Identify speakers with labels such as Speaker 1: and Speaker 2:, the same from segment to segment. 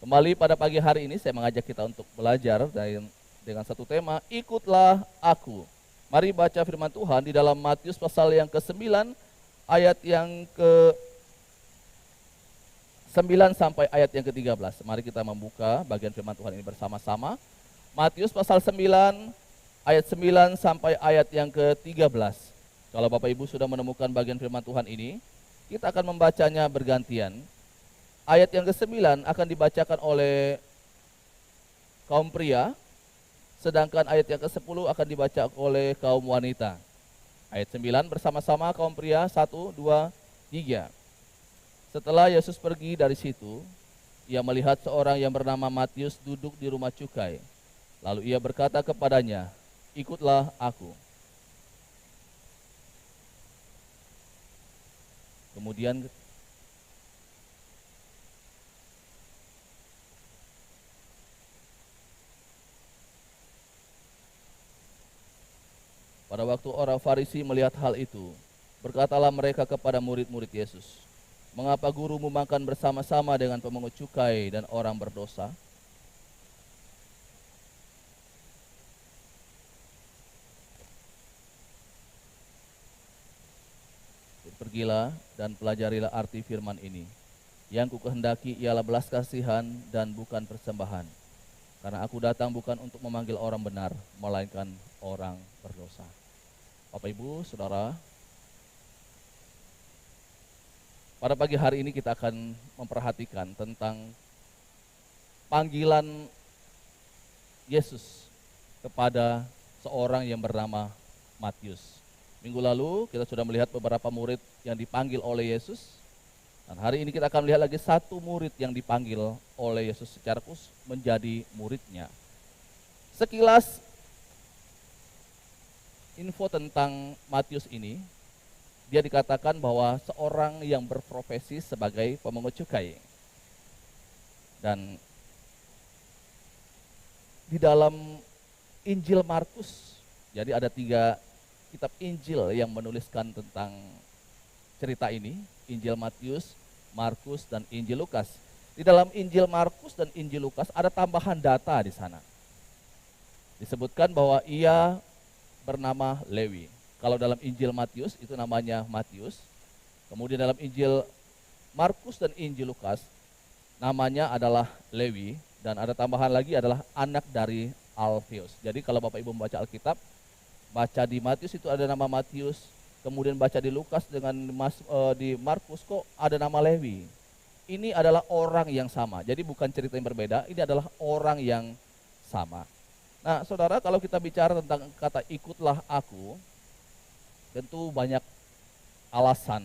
Speaker 1: Kembali pada pagi hari ini saya mengajak kita untuk belajar dengan satu tema, ikutlah aku. Mari baca firman Tuhan di dalam Matius pasal yang ke-9 ayat yang ke-9 sampai ayat yang ke-13. Mari kita membuka bagian firman Tuhan ini bersama-sama. Matius pasal 9 ayat 9 sampai ayat yang ke-13. Kalau Bapak Ibu sudah menemukan bagian firman Tuhan ini, kita akan membacanya bergantian. Ayat yang ke-9 akan dibacakan oleh kaum pria, sedangkan ayat yang ke-10 akan dibaca oleh kaum wanita. Ayat 9 bersama-sama kaum pria, 1, 2, 3. Setelah Yesus pergi dari situ, ia melihat seorang yang bernama Matius duduk di rumah cukai. Lalu ia berkata kepadanya, ikutlah aku. Kemudian pada waktu orang Farisi melihat hal itu, berkatalah mereka kepada murid-murid Yesus, mengapa gurumu makan bersama-sama dengan pemungut cukai dan orang berdosa? Pergilah dan pelajarilah arti firman ini. Yang kukehendaki ialah belas kasihan dan bukan persembahan. Karena aku datang bukan untuk memanggil orang benar, melainkan orang berdosa. Bapak Ibu, Saudara, pada pagi hari ini kita akan memperhatikan tentang panggilan Yesus kepada seorang yang bernama Matius. Minggu lalu kita sudah melihat beberapa murid yang dipanggil oleh Yesus. Dan hari ini kita akan melihat lagi satu murid yang dipanggil oleh Yesus secara khusus menjadi muridnya. Sekilas info tentang Matius ini, dia dikatakan bahwa seorang yang berprofesi sebagai pemungut cukai. Dan di dalam Injil Markus, jadi ada 3 kitab Injil yang menuliskan tentang cerita ini, Injil Matius, Markus, dan Injil Lukas. Di dalam Injil Markus dan Injil Lukas ada tambahan data di sana. Disebutkan bahwa ia bernama Lewi. Kalau dalam Injil Matius itu namanya Matius. Kemudian dalam Injil Markus dan Injil Lukas namanya adalah Lewi. Dan ada tambahan lagi adalah anak dari Alfeus. Jadi kalau Bapak Ibu membaca Alkitab, baca di Matius itu ada nama Matius, kemudian baca di Lukas dengan di Markus kok ada nama Lewi. Ini adalah orang yang sama, jadi bukan cerita yang berbeda, ini adalah orang yang sama. Nah saudara, kalau kita bicara tentang kata ikutlah aku, tentu banyak alasan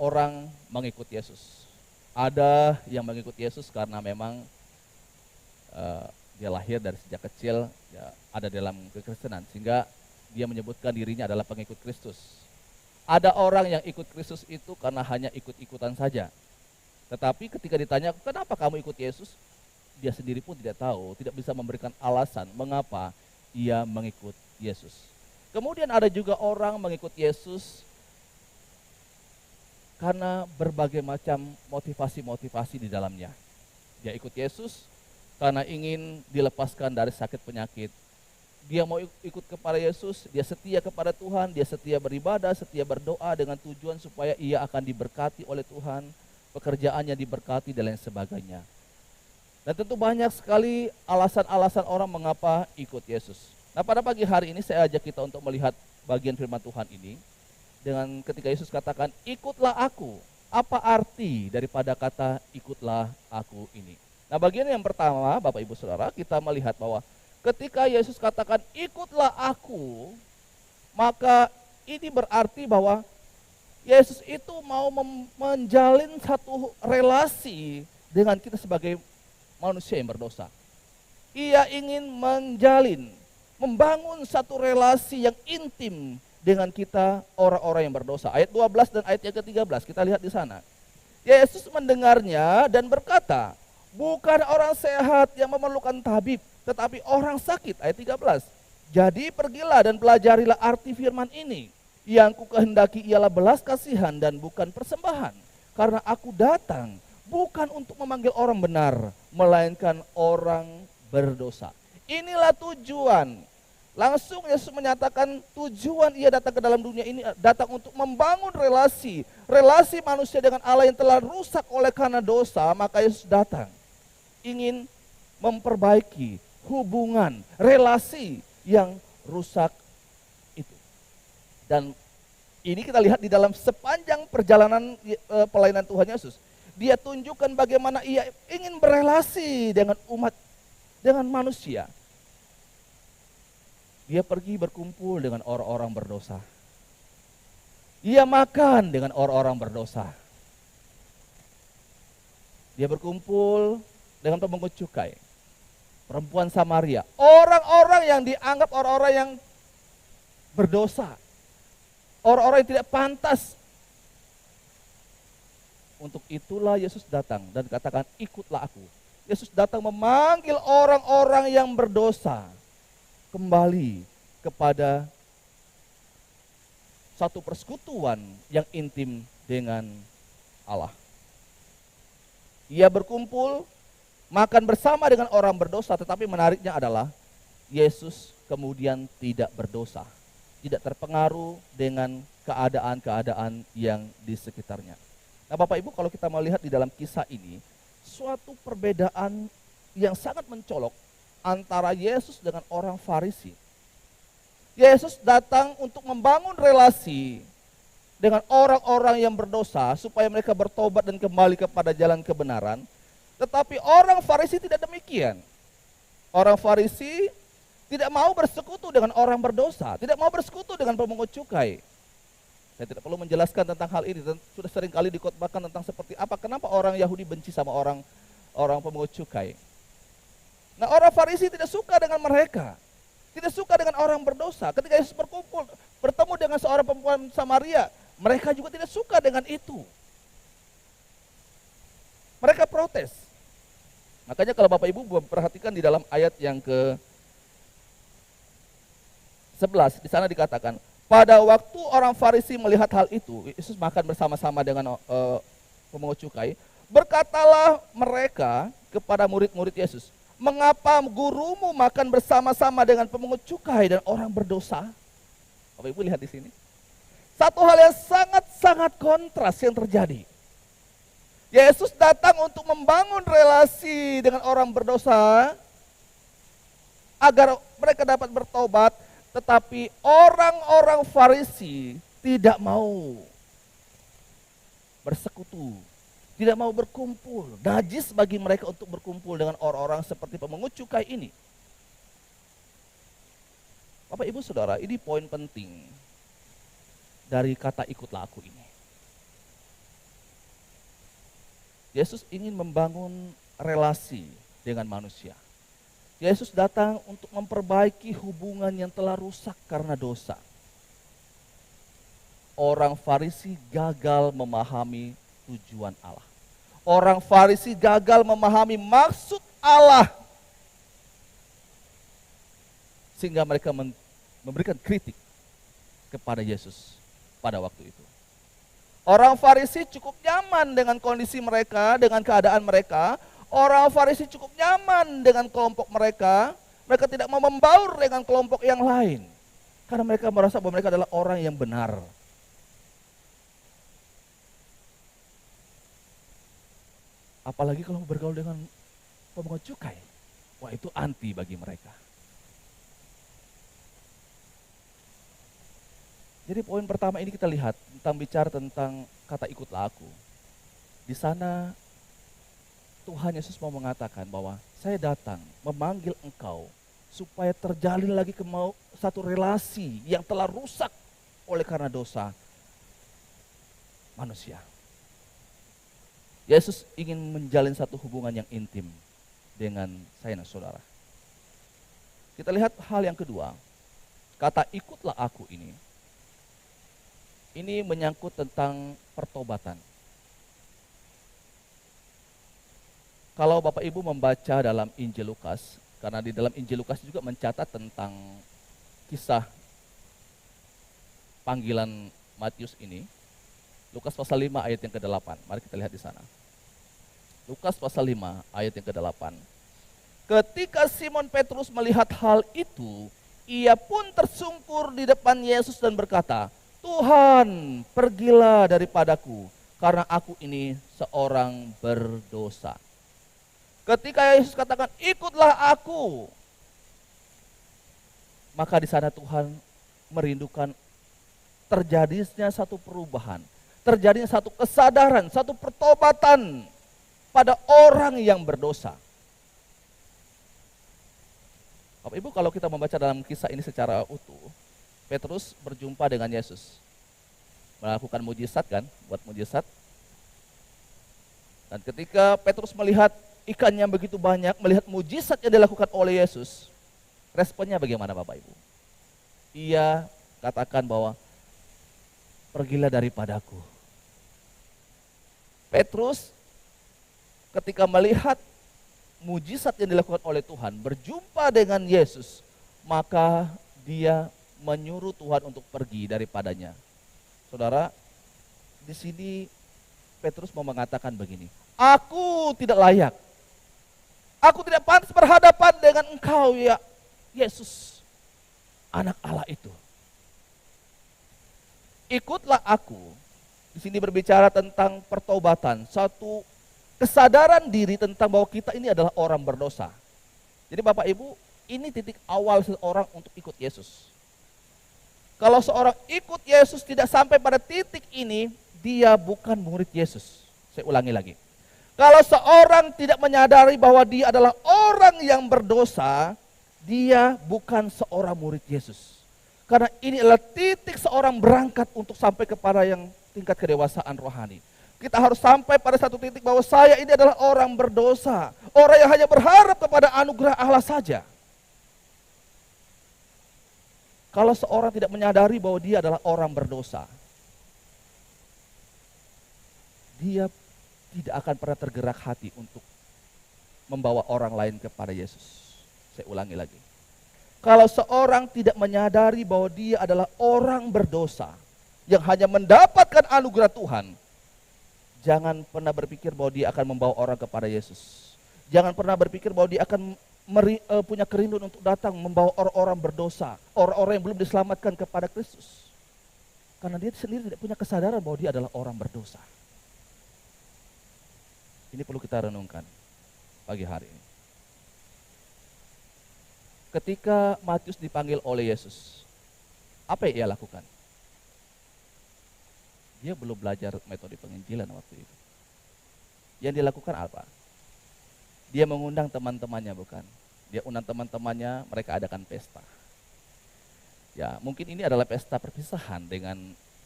Speaker 1: orang mengikut Yesus. Ada yang mengikut Yesus karena memang dia lahir dari sejak kecil, ya, ada dalam kekristenan, sehingga dia menyebutkan dirinya adalah pengikut Kristus. Ada orang yang ikut Kristus itu karena hanya ikut-ikutan saja. Tetapi ketika ditanya, kenapa kamu ikut Yesus? Dia sendiri pun tidak tahu, tidak bisa memberikan alasan mengapa ia mengikut Yesus. Kemudian ada juga orang mengikut Yesus karena berbagai macam motivasi-motivasi di dalamnya. Dia ikut Yesus karena ingin dilepaskan dari sakit penyakit. Dia mau ikut kepada Yesus, dia setia kepada Tuhan, dia setia beribadah, setia berdoa dengan tujuan supaya ia akan diberkati oleh Tuhan, pekerjaannya diberkati dan lain sebagainya. Dan tentu banyak sekali alasan-alasan orang mengapa ikut Yesus. Nah pada pagi hari ini saya ajak kita untuk melihat bagian firman Tuhan ini, dengan ketika Yesus katakan, ikutlah aku. Apa arti daripada kata ikutlah aku ini? Nah bagian yang pertama Bapak Ibu Saudara, kita melihat bahwa ketika Yesus katakan ikutlah aku, maka ini berarti bahwa Yesus itu mau menjalin satu relasi dengan kita sebagai manusia yang berdosa. Ia ingin membangun satu relasi yang intim dengan kita orang-orang yang berdosa. Ayat 12 dan ayat yang ke-13 kita lihat di sana. Yesus mendengarnya dan berkata, bukan orang sehat yang memerlukan tabib, tetapi orang sakit. Ayat 13. Jadi pergilah dan pelajarilah arti firman ini. Yang kukehendaki ialah belas kasihan dan bukan persembahan. Karena aku datang bukan untuk memanggil orang benar, melainkan orang berdosa. Inilah tujuan. Langsung Yesus menyatakan tujuan ia datang ke dalam dunia ini datang untuk membangun relasi manusia dengan Allah yang telah rusak oleh karena dosa. Maka Yesus datang ingin memperbaiki hubungan, relasi yang rusak itu. Dan ini kita lihat di dalam sepanjang perjalanan pelayanan Tuhan Yesus. Dia tunjukkan bagaimana ia ingin berelasi dengan umat, dengan manusia. Dia pergi berkumpul dengan orang-orang berdosa. Ia makan dengan orang-orang berdosa. Dia berkumpul dengan pemungut cukai, perempuan Samaria, orang-orang yang dianggap orang-orang yang berdosa, orang-orang yang tidak pantas. Untuk itulah Yesus datang dan katakan, ikutlah aku. Yesus datang memanggil orang-orang yang berdosa kembali kepada satu persekutuan yang intim dengan Allah. Ia berkumpul, makan bersama dengan orang berdosa, tetapi menariknya adalah Yesus kemudian tidak berdosa, tidak terpengaruh dengan keadaan-keadaan yang di sekitarnya. Nah Bapak Ibu, kalau kita melihat di dalam kisah ini, suatu perbedaan yang sangat mencolok antara Yesus dengan orang Farisi. Yesus datang untuk membangun relasi dengan orang-orang yang berdosa supaya mereka bertobat dan kembali kepada jalan kebenaran. Tetapi orang Farisi tidak demikian. Orang Farisi tidak mau bersekutu dengan orang berdosa, tidak mau bersekutu dengan pemungut cukai. Saya tidak perlu menjelaskan tentang hal ini, dan sudah sering kali dikotbahkan tentang seperti apa, kenapa orang Yahudi benci sama orang pemungut cukai. Nah orang Farisi tidak suka dengan mereka, tidak suka dengan orang berdosa. Ketika Yesus berkumpul, bertemu dengan seorang perempuan Samaria, mereka juga tidak suka dengan itu. Mereka protes. Makanya kalau Bapak Ibu perhatikan di dalam ayat yang ke-11, di sana dikatakan, pada waktu orang Farisi melihat hal itu, Yesus makan bersama-sama dengan pemungut cukai, berkatalah mereka kepada murid-murid Yesus, mengapa gurumu makan bersama-sama dengan pemungut cukai dan orang berdosa? Bapak Ibu lihat di sini. Satu hal yang sangat-sangat kontras yang terjadi. Yesus datang untuk membangun relasi dengan orang berdosa agar mereka dapat bertobat, tetapi orang-orang Farisi tidak mau bersekutu, tidak mau berkumpul. Najis bagi mereka untuk berkumpul dengan orang-orang seperti pemungut cukai ini. Bapak Ibu Saudara, ini poin penting dari kata ikutlah aku ini. Yesus ingin membangun relasi dengan manusia. Yesus datang untuk memperbaiki hubungan yang telah rusak karena dosa. Orang Farisi gagal memahami tujuan Allah. Orang Farisi gagal memahami maksud Allah. Sehingga mereka memberikan kritik kepada Yesus pada waktu itu. Orang Farisi cukup nyaman dengan kondisi mereka, dengan keadaan mereka. Orang Farisi cukup nyaman dengan kelompok mereka. Mereka tidak mau membaur dengan kelompok yang lain. Karena mereka merasa bahwa mereka adalah orang yang benar. Apalagi kalau bergaul dengan pemungut cukai. Wah, itu anti bagi mereka. Jadi poin pertama ini kita lihat tentang bicara tentang kata ikutlah aku. Di sana Tuhan Yesus mau mengatakan bahwa saya datang memanggil engkau supaya terjalin lagi satu relasi yang telah rusak oleh karena dosa manusia. Yesus ingin menjalin satu hubungan yang intim dengan saya dan saudara. Kita lihat hal yang kedua, kata ikutlah aku ini menyangkut tentang pertobatan. Kalau Bapak Ibu membaca dalam Injil Lukas, karena di dalam Injil Lukas juga mencatat tentang kisah panggilan Matius ini, Lukas pasal 5 ayat yang ke-8. Mari kita lihat di sana. Lukas pasal 5 ayat yang ke-8. Ketika Simon Petrus melihat hal itu, ia pun tersungkur di depan Yesus dan berkata, Tuhan, pergilah daripadaku, karena aku ini seorang berdosa. Ketika Yesus katakan, ikutlah aku, maka di sana Tuhan merindukan terjadinya satu perubahan, terjadinya satu kesadaran, satu pertobatan pada orang yang berdosa. Bapak Ibu, kalau kita membaca dalam kisah ini secara utuh, Petrus berjumpa dengan Yesus, melakukan mujizat kan, buat mujizat. Dan ketika Petrus melihat ikan yang begitu banyak, melihat mujizat yang dilakukan oleh Yesus, responnya bagaimana Bapak Ibu? Ia katakan bahwa pergilah daripadaku. Petrus ketika melihat mujizat yang dilakukan oleh Tuhan, berjumpa dengan Yesus, maka dia menyuruh Tuhan untuk pergi daripadanya. Saudara, di sini Petrus mau mengatakan begini, aku tidak layak, aku tidak pantas berhadapan dengan engkau ya Yesus, anak Allah itu. Ikutlah aku. Di sini berbicara tentang pertobatan, satu kesadaran diri tentang bahwa kita ini adalah orang berdosa. Jadi Bapak Ibu, ini titik awal seseorang untuk ikut Yesus. Kalau seorang ikut Yesus tidak sampai pada titik ini, dia bukan murid Yesus. Saya ulangi lagi. Kalau seorang tidak menyadari bahwa dia adalah orang yang berdosa, dia bukan seorang murid Yesus. Karena ini adalah titik seorang berangkat untuk sampai kepada yang tingkat kedewasaan rohani. Kita harus sampai pada satu titik bahwa saya ini adalah orang berdosa. Orang yang hanya berharap kepada anugerah Allah saja. Kalau seorang tidak menyadari bahwa dia adalah orang berdosa, dia tidak akan pernah tergerak hati untuk membawa orang lain kepada Yesus. Saya ulangi lagi. Kalau seorang tidak menyadari bahwa dia adalah orang berdosa yang hanya mendapatkan anugerah Tuhan, jangan pernah berpikir bahwa dia akan membawa orang kepada Yesus. Jangan pernah berpikir bahwa dia akan punya kerinduan untuk datang membawa orang-orang berdosa, orang-orang yang belum diselamatkan kepada Kristus. Karena dia sendiri tidak punya kesadaran bahwa dia adalah orang berdosa. Ini perlu kita renungkan pagi hari ini. Ketika Matius dipanggil oleh Yesus, apa yang ia lakukan? Dia belum belajar metode penginjilan waktu itu. Yang dilakukan apa? Dia mengundang teman-temannya, bukan? Dia undang teman-temannya, mereka adakan pesta. Ya, mungkin ini adalah pesta perpisahan dengan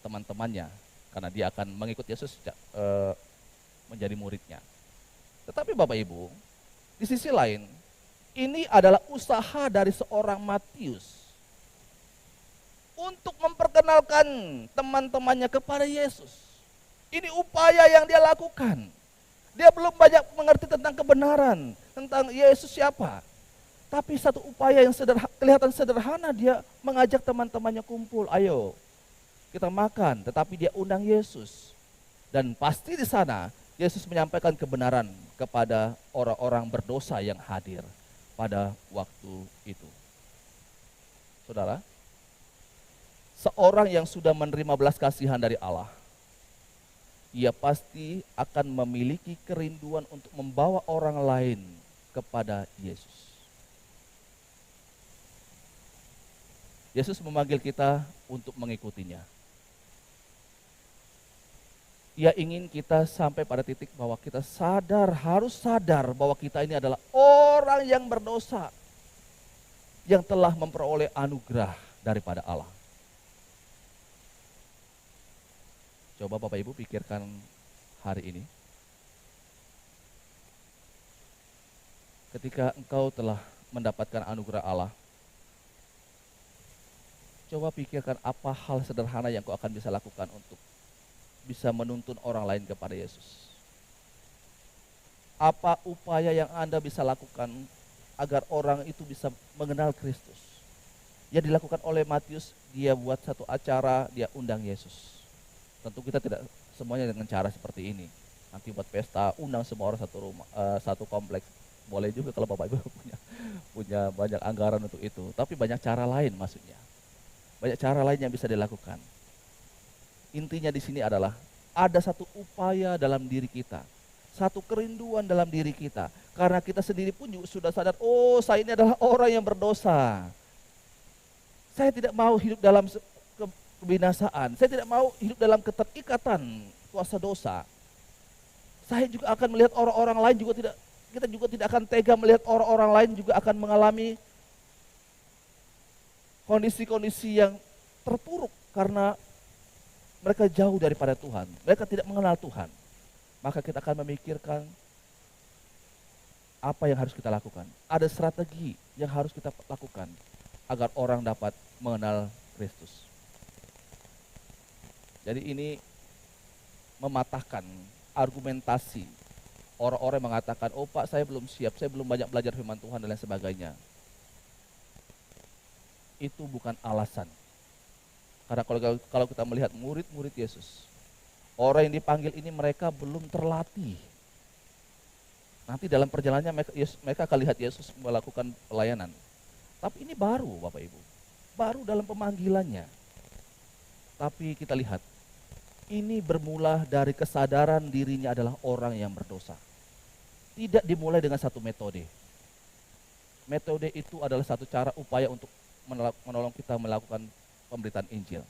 Speaker 1: teman-temannya, karena dia akan mengikut Yesus menjadi muridnya. Tetapi Bapak Ibu, di sisi lain, ini adalah usaha dari seorang Matius untuk memperkenalkan teman-temannya kepada Yesus. Ini upaya yang dia lakukan. Dia belum banyak mengerti tentang kebenaran, tentang Yesus siapa. Tapi satu upaya yang kelihatan sederhana, dia mengajak teman-temannya kumpul, ayo kita makan, tetapi dia undang Yesus. Dan pasti di sana Yesus menyampaikan kebenaran kepada orang-orang berdosa yang hadir pada waktu itu. Saudara, seorang yang sudah menerima belas kasihan dari Allah, ia pasti akan memiliki kerinduan untuk membawa orang lain kepada Yesus. Yesus memanggil kita untuk mengikutinya. Ia ingin kita sampai pada titik bahwa kita harus sadar bahwa kita ini adalah orang yang berdosa, yang telah memperoleh anugerah daripada Allah. Coba Bapak Ibu pikirkan hari ini. Ketika engkau telah mendapatkan anugerah Allah, coba pikirkan apa hal sederhana yang kau akan bisa lakukan untuk bisa menuntun orang lain kepada Yesus. Apa upaya yang Anda bisa lakukan agar orang itu bisa mengenal Kristus? Yang dilakukan oleh Matius, dia buat satu acara, dia undang Yesus. Tentu kita tidak semuanya dengan cara seperti ini. Nanti buat pesta, undang semua orang satu rumah, satu kompleks. Boleh juga kalau Bapak Ibu punya banyak anggaran untuk itu. Tapi banyak cara lain maksudnya. Banyak cara lain yang bisa dilakukan. Intinya di sini adalah ada satu upaya dalam diri kita, satu kerinduan dalam diri kita. Karena kita sendiri pun juga sudah sadar, oh saya ini adalah orang yang berdosa. Saya tidak mau hidup dalam kebinasaan. Saya tidak mau hidup dalam keterikatan kuasa dosa. Saya juga akan melihat orang-orang lain juga tidak, kita juga tidak akan tega melihat orang-orang lain juga akan mengalami kondisi-kondisi yang terpuruk karena mereka jauh daripada Tuhan. Mereka tidak mengenal Tuhan. Maka kita akan memikirkan apa yang harus kita lakukan. Ada strategi yang harus kita lakukan agar orang dapat mengenal Kristus. Jadi ini mematahkan argumentasi orang-orang yang mengatakan, oh Pak saya belum siap, saya belum banyak belajar firman Tuhan dan lain sebagainya. Itu bukan alasan. Karena kalau kita melihat murid-murid Yesus, orang yang dipanggil ini mereka belum terlatih. Nanti dalam perjalanannya mereka akan lihat Yesus melakukan pelayanan. Tapi ini baru Bapak Ibu, baru dalam pemanggilannya. Tapi kita lihat, ini bermula dari kesadaran dirinya adalah orang yang berdosa. Tidak dimulai dengan satu metode. Metode itu adalah satu cara upaya untuk menolong kita melakukan pemberitaan Injil.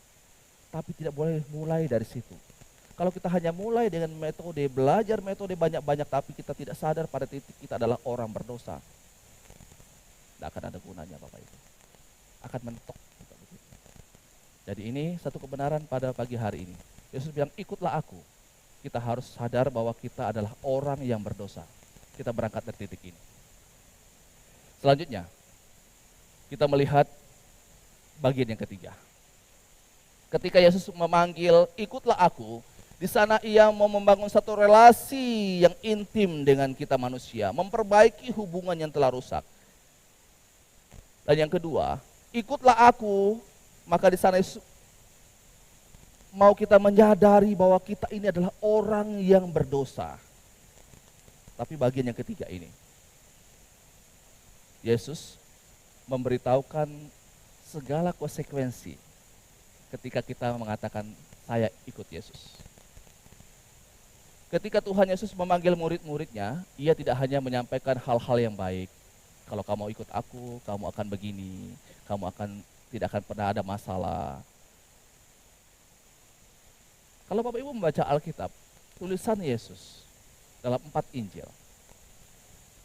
Speaker 1: Tapi tidak boleh mulai dari situ. Kalau kita hanya mulai dengan metode, belajar metode banyak-banyak, tapi kita tidak sadar pada titik kita adalah orang berdosa, tidak akan ada gunanya Bapak Ibu. Akan mentok. Jadi ini satu kebenaran pada pagi hari ini. Yesus bilang, ikutlah aku. Kita harus sadar bahwa kita adalah orang yang berdosa. Kita berangkat dari titik ini. Selanjutnya, kita melihat bagian yang ketiga. Ketika Yesus memanggil, ikutlah aku, di sana ia mau membangun satu relasi yang intim dengan kita manusia, memperbaiki hubungan yang telah rusak. Dan yang kedua, ikutlah aku, maka di sana Yesus mau kita menyadari bahwa kita ini adalah orang yang berdosa. Tapi bagian yang ketiga ini, Yesus memberitahukan segala konsekuensi ketika kita mengatakan saya ikut Yesus. Ketika Tuhan Yesus memanggil murid-muridnya, ia tidak hanya menyampaikan hal-hal yang baik. Kalau kamu ikut aku, kamu akan begini, kamu tidak akan pernah ada masalah. Kalau Bapak Ibu membaca Alkitab, tulisan Yesus dalam 4 Injil,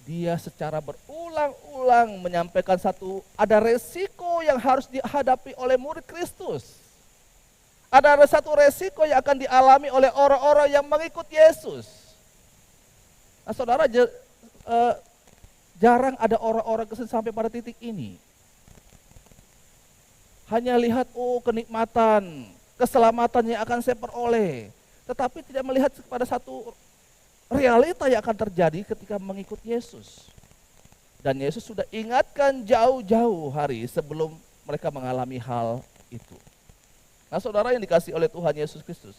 Speaker 1: dia secara berulang-ulang menyampaikan ada resiko yang harus dihadapi oleh murid Kristus. Ada satu resiko yang akan dialami oleh orang-orang yang mengikut Yesus. Nah saudara, jarang ada orang-orang Kristen sampai pada titik ini. Hanya lihat, oh kenikmatan, keselamatan yang akan saya peroleh. Tetapi tidak melihat kepada satu realita yang akan terjadi ketika mengikut Yesus. Dan Yesus sudah ingatkan jauh-jauh hari sebelum mereka mengalami hal itu. Nah saudara yang dikasihi oleh Tuhan Yesus Kristus,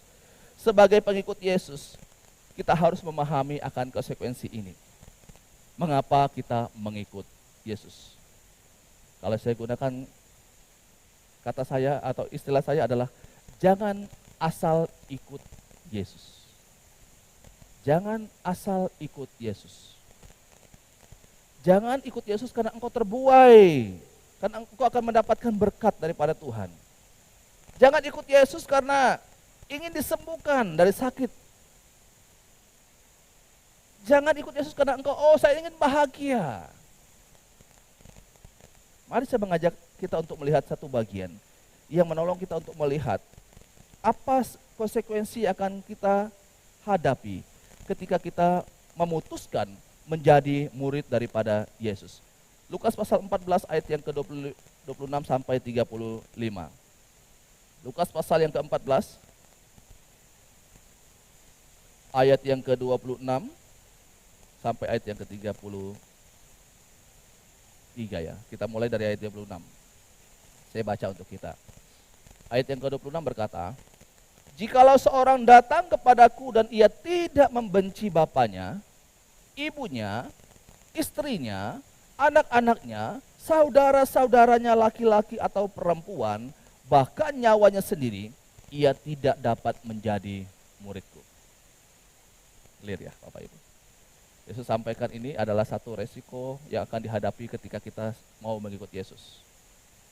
Speaker 1: sebagai pengikut Yesus, kita harus memahami akan konsekuensi ini. Mengapa kita mengikut Yesus? Kalau saya gunakan kata saya atau istilah saya adalah, jangan asal ikut Yesus. Jangan asal ikut Yesus. Jangan ikut Yesus karena engkau terbuai, karena engkau akan mendapatkan berkat daripada Tuhan. Jangan ikut Yesus karena ingin disembuhkan dari sakit. Jangan ikut Yesus karena engkau, oh saya ingin bahagia. Mari saya mengajak kita untuk melihat satu bagian yang menolong kita untuk melihat apa konsekuensi yang akan kita hadapi ketika kita memutuskan menjadi murid daripada Yesus. Lukas pasal 14 ayat yang ke-26 sampai 35. Lukas pasal yang ke-14 ayat yang ke-26 sampai ayat yang ke-33 ya. Kita mulai dari ayat 26. Saya baca untuk kita. Ayat yang ke-26 berkata, Jikalau seorang datang kepadaku dan ia tidak membenci bapaknya, ibunya, istrinya, anak-anaknya, saudara-saudaranya laki-laki atau perempuan, bahkan nyawanya sendiri, ia tidak dapat menjadi muridku. Clear ya Bapak Ibu? Yesus sampaikan ini adalah satu resiko yang akan dihadapi ketika kita mau mengikut Yesus.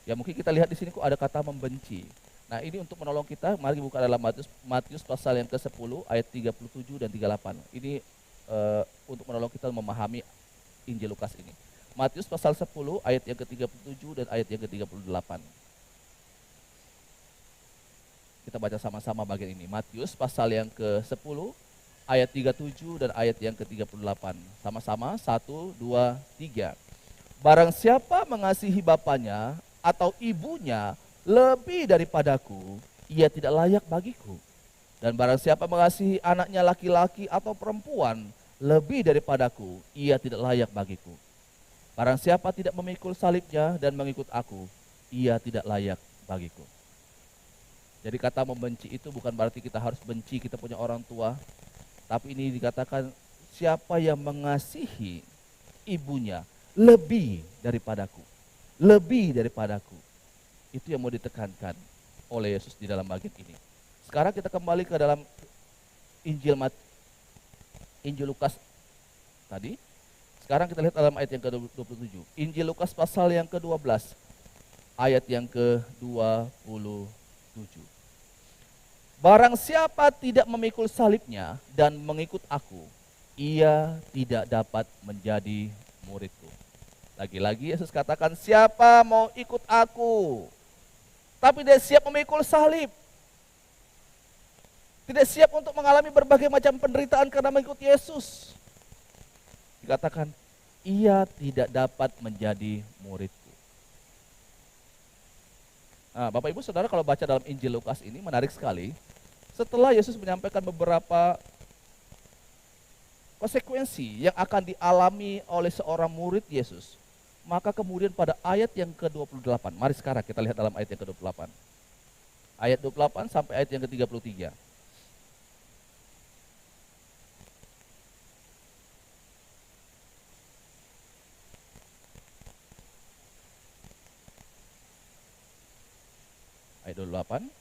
Speaker 1: Ya mungkin kita lihat di sini kok ada kata membenci. Nah ini untuk menolong kita, mari buka dalam Matius pasal yang ke-10 ayat 37 dan 38. Ini untuk menolong kita memahami Injil Lukas ini. Matius pasal 10 ayat yang ke-37 dan ayat yang ke-38. Kita baca sama-sama bagian ini. Matius pasal yang ke-10 ayat 37 dan ayat yang ke-38. Sama-sama, 1, 2, 3. Barang siapa mengasihi bapaknya atau ibunya lebih daripadaku, ia tidak layak bagiku. Dan barang siapa mengasihi anaknya laki-laki atau perempuan lebih daripadaku, ia tidak layak bagiku. Barang siapa tidak memikul salibnya dan mengikut aku, ia tidak layak bagiku. Jadi kata membenci itu bukan berarti kita harus benci kita punya orang tua, tapi ini dikatakan siapa yang mengasihi ibunya lebih daripadaku. Lebih daripadaku. Itu yang mau ditekankan oleh Yesus di dalam bagian ini. Sekarang kita kembali ke dalam Injil Lukas tadi. Sekarang kita lihat dalam ayat yang ke-27. Injil Lukas pasal yang ke-12 ayat yang ke-27. Barang siapa tidak memikul salibnya dan mengikut aku, ia tidak dapat menjadi muridku. Lagi-lagi Yesus katakan, siapa mau ikut aku, tapi dia siap memikul salib, tidak siap untuk mengalami berbagai macam penderitaan karena mengikut Yesus, dikatakan, ia tidak dapat menjadi muridku. Nah, Bapak Ibu Saudara, kalau baca dalam Injil Lukas ini menarik sekali. Setelah Yesus menyampaikan beberapa konsekuensi yang akan dialami oleh seorang murid Yesus, maka kemudian pada ayat yang ke-28, mari sekarang kita lihat dalam ayat yang ke-28. Ayat 28 sampai ayat yang ke-33. Ayat 28.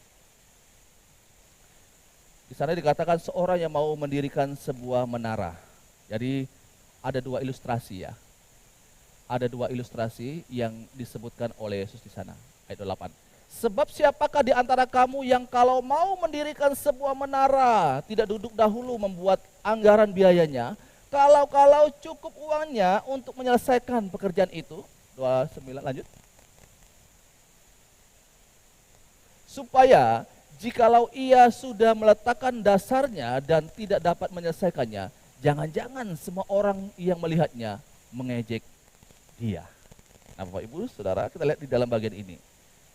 Speaker 1: Di sana dikatakan seorang yang mau mendirikan sebuah menara. Jadi ada dua ilustrasi ya. Ada dua ilustrasi yang disebutkan oleh Yesus di sana. Ayat 8. Sebab siapakah di antara kamu yang kalau mau mendirikan sebuah menara tidak duduk dahulu membuat anggaran biayanya, kalau cukup uangnya untuk menyelesaikan pekerjaan itu. 29 lanjut. Supaya jikalau ia sudah meletakkan dasarnya dan tidak dapat menyelesaikannya, jangan-jangan semua orang yang melihatnya mengejek dia. Nah Bapak Ibu Saudara, kita lihat di dalam bagian ini.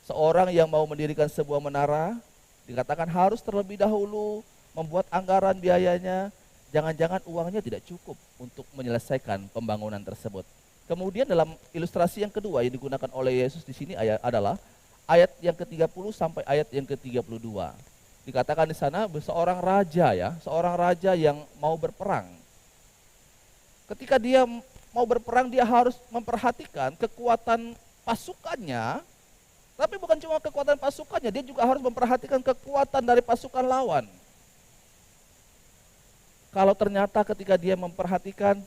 Speaker 1: Seorang yang mau mendirikan sebuah menara, dikatakan harus terlebih dahulu membuat anggaran biayanya, jangan-jangan uangnya tidak cukup untuk menyelesaikan pembangunan tersebut. Kemudian dalam ilustrasi yang kedua yang digunakan oleh Yesus di sini adalah ayat yang ke-30 sampai ayat yang ke-32. Dikatakan di sana seorang raja ya, seorang raja yang mau berperang. Ketika dia mau berperang dia harus memperhatikan kekuatan pasukannya, tapi bukan cuma kekuatan pasukannya, dia juga harus memperhatikan kekuatan dari pasukan lawan. Kalau ternyata ketika dia memperhatikan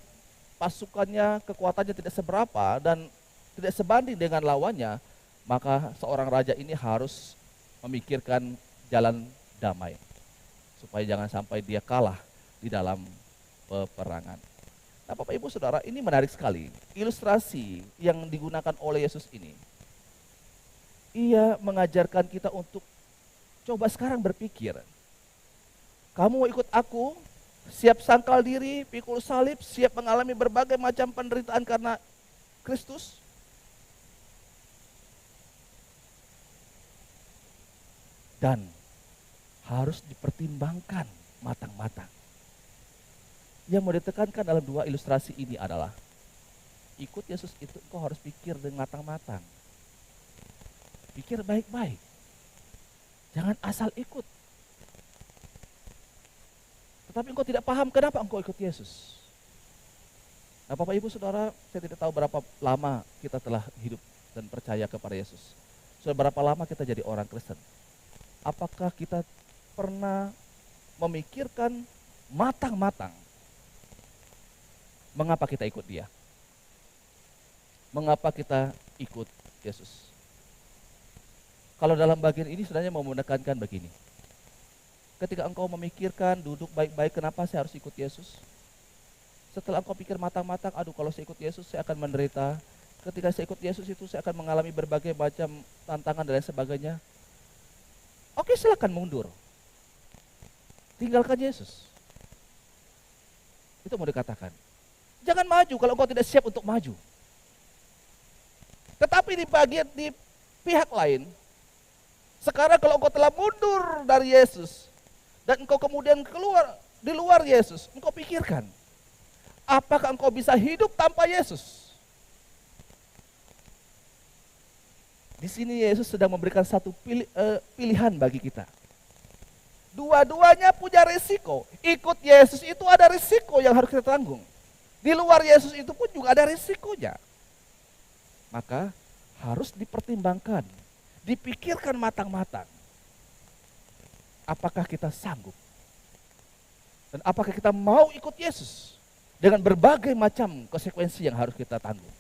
Speaker 1: pasukannya, kekuatannya tidak seberapa dan tidak sebanding dengan lawannya, maka seorang raja ini harus memikirkan jalan damai supaya jangan sampai dia kalah di dalam peperangan. Nah Bapak Ibu Saudara, ini menarik sekali. Ilustrasi yang digunakan oleh Yesus ini, ia mengajarkan kita untuk coba sekarang berpikir, kamu mau ikut aku, siap sangkal diri, pikul salib, siap mengalami berbagai macam penderitaan karena Kristus? Dan harus dipertimbangkan matang-matang. Yang mau ditekankan dalam dua ilustrasi ini adalah ikut Yesus itu kau harus pikir dengan matang-matang. Pikir baik-baik. Jangan asal ikut. Tetapi engkau tidak paham kenapa engkau ikut Yesus. Nah, Bapak Ibu Saudara, saya tidak tahu berapa lama kita telah hidup dan percaya kepada Yesus. Sudah berapa lama kita jadi orang Kristen? Apakah kita pernah memikirkan matang-matang mengapa kita ikut Dia? Mengapa kita ikut Yesus? Kalau dalam bagian ini sebenarnya mau menekankan begini. Ketika engkau memikirkan duduk baik-baik, kenapa saya harus ikut Yesus? Setelah engkau pikir matang-matang, aduh kalau saya ikut Yesus saya akan menderita. Ketika saya ikut Yesus itu saya akan mengalami berbagai macam tantangan dan lain sebagainya. Oke, silakan mundur. Tinggalkan Yesus. Itu mau dikatakan. Jangan maju kalau engkau tidak siap untuk maju. Tetapi di pihak lain, sekarang kalau engkau telah mundur dari Yesus, dan engkau kemudian keluar di luar Yesus, engkau pikirkan, apakah engkau bisa hidup tanpa Yesus? Di sini Yesus sedang memberikan satu pilihan bagi kita. Dua-duanya punya risiko. Ikut Yesus itu ada risiko yang harus kita tanggung. Di luar Yesus itu pun juga ada risikonya. Maka harus dipertimbangkan, dipikirkan matang-matang. Apakah kita sanggup? Dan apakah kita mau ikut Yesus? Dengan berbagai macam konsekuensi yang harus kita tanggung.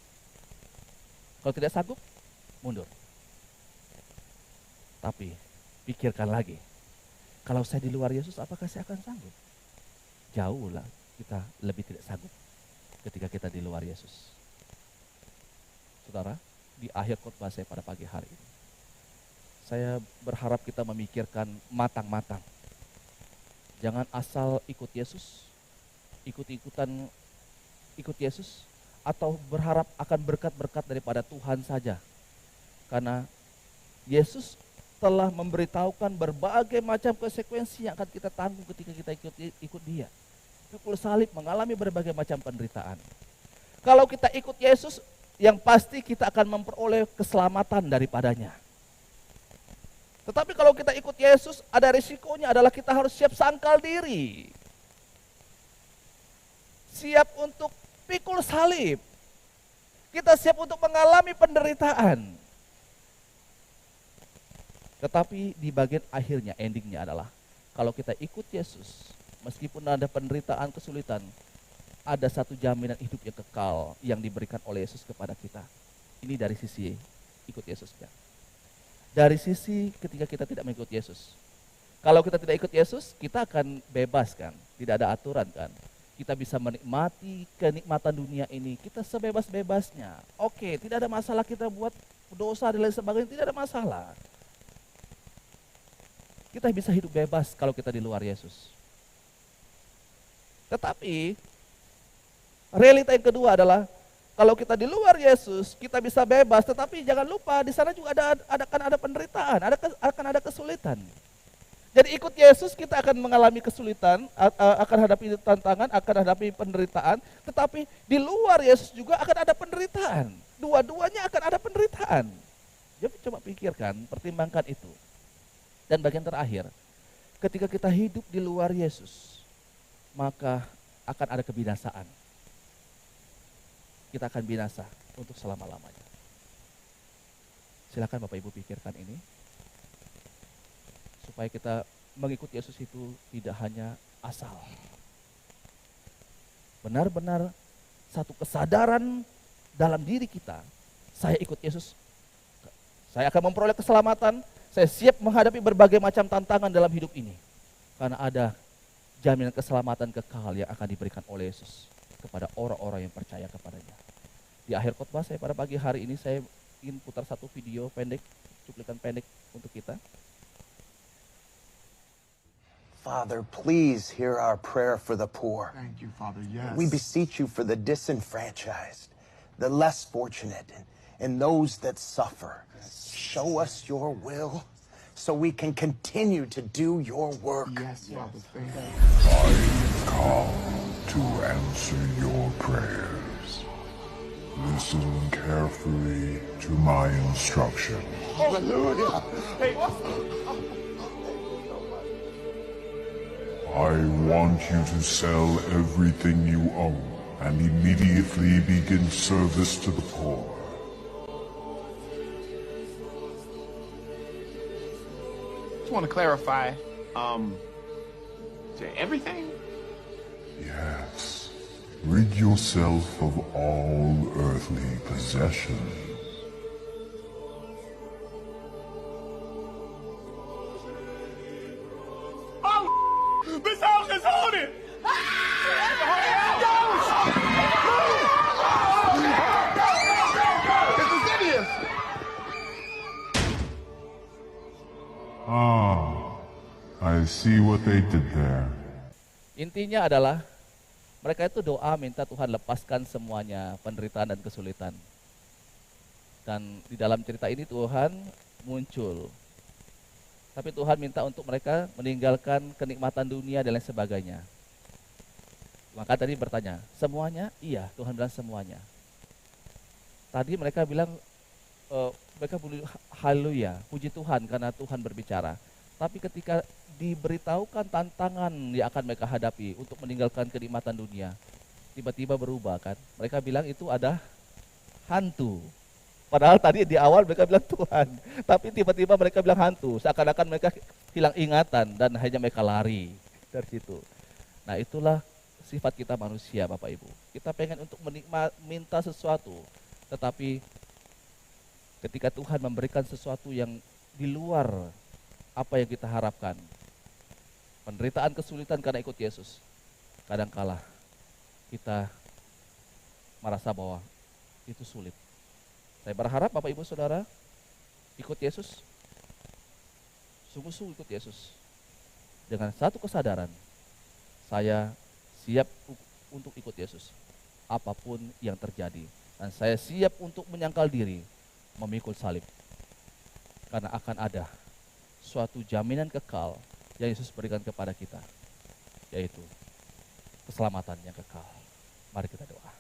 Speaker 1: Kalau tidak sanggup, mundur. Tapi pikirkan lagi, kalau saya di luar Yesus, apakah saya akan sanggup? Jauhlah kita lebih tidak sanggup ketika kita di luar Yesus. Saudara, di akhir khotbah saya pada pagi hari ini, saya berharap kita memikirkan matang-matang. Jangan asal ikut Yesus, ikut Yesus, atau berharap akan berkat-berkat daripada Tuhan saja. Karena Yesus telah memberitahukan berbagai macam konsekuensi yang akan kita tanggung ketika kita ikut Dia. Pikul salib, mengalami berbagai macam penderitaan. Kalau kita ikut Yesus, yang pasti kita akan memperoleh keselamatan daripadanya. Tetapi kalau kita ikut Yesus, ada risikonya adalah kita harus siap sangkal diri. Siap untuk pikul salib. Kita siap untuk mengalami penderitaan. Tetapi di bagian akhirnya, endingnya adalah, kalau kita ikut Yesus, meskipun ada penderitaan, kesulitan, ada satu jaminan hidup yang kekal yang diberikan oleh Yesus kepada kita. Ini dari sisi ikut Yesusnya. Dari sisi ketika kita tidak mengikut Yesus. Kalau kita tidak ikut Yesus, kita akan bebas kan, tidak ada aturan kan. Kita bisa menikmati kenikmatan dunia ini, kita sebebas-bebasnya. Oke, tidak ada masalah kita buat dosa dan lain sebagainya, tidak ada masalah. Kita bisa hidup bebas kalau kita di luar Yesus. Tetapi realita yang kedua adalah kalau kita di luar Yesus, kita bisa bebas, tetapi jangan lupa di sana juga akan ada penderitaan, akan ada kesulitan. Jadi ikut Yesus kita akan mengalami kesulitan, akan hadapi tantangan, akan hadapi penderitaan, tetapi di luar Yesus juga akan ada penderitaan. Dua-duanya akan ada penderitaan. Jadi coba pikirkan, pertimbangkan itu. Dan bagian terakhir, ketika kita hidup di luar Yesus, maka akan ada kebinasaan. Kita akan binasa untuk selama-lamanya. Silakan Bapak Ibu pikirkan ini. Supaya kita mengikut Yesus itu tidak hanya asal. Benar-benar satu kesadaran dalam diri kita, saya ikut Yesus, saya akan memperoleh keselamatan, saya siap menghadapi berbagai macam tantangan dalam hidup ini. Karena ada jaminan keselamatan kekal yang akan diberikan oleh Yesus kepada orang-orang yang percaya kepadanya. Di akhir khotbah saya pada pagi hari ini, saya ingin putar satu video pendek, cuplikan pendek untuk kita.
Speaker 2: Father, please hear our prayer for the poor.
Speaker 3: Thank you, Father. Yes.
Speaker 2: We beseech you for the disenfranchised, the less fortunate, and those that suffer. Show us your will so we can continue to do your work.
Speaker 3: Yes, Father. Thank you.
Speaker 4: I come to answer your prayers. Listen carefully to my instruction.
Speaker 3: Hallelujah.
Speaker 4: I want you to sell everything you own and immediately begin service to the poor.
Speaker 3: Just want to clarify, everything?
Speaker 4: Yes. Rid yourself of all earthly possessions.
Speaker 3: This house is haunted! It's insidious!
Speaker 4: I see what they did there.
Speaker 1: Intinya adalah mereka itu doa minta Tuhan lepaskan semuanya penderitaan dan kesulitan. Dan di dalam cerita ini Tuhan muncul. Tapi Tuhan minta untuk mereka meninggalkan kenikmatan dunia dan lain sebagainya. Maka tadi bertanya, semuanya? Iya, Tuhan bilang semuanya. Tadi mereka bilang, mereka haleluya, puji Tuhan karena Tuhan berbicara. Tapi ketika diberitahukan tantangan yang akan mereka hadapi untuk meninggalkan kenikmatan dunia, tiba-tiba berubah kan. Mereka bilang itu ada hantu. Padahal tadi di awal mereka bilang Tuhan, tapi tiba-tiba mereka bilang hantu. Seakan-akan mereka hilang ingatan dan hanya mereka lari dari situ. Nah itulah sifat kita manusia Bapak Ibu. Kita pengen untuk minta sesuatu, tetapi ketika Tuhan memberikan sesuatu yang di luar apa yang kita harapkan, penderitaan kesulitan karena ikut Yesus, kadangkala kita merasa bahwa itu sulit. Saya berharap Bapak Ibu Saudara ikut Yesus, sungguh-sungguh ikut Yesus dengan satu kesadaran, saya siap untuk ikut Yesus apapun yang terjadi, dan saya siap untuk menyangkal diri memikul salib, karena akan ada suatu jaminan kekal yang Yesus berikan kepada kita, yaitu keselamatan yang kekal. Mari kita doa.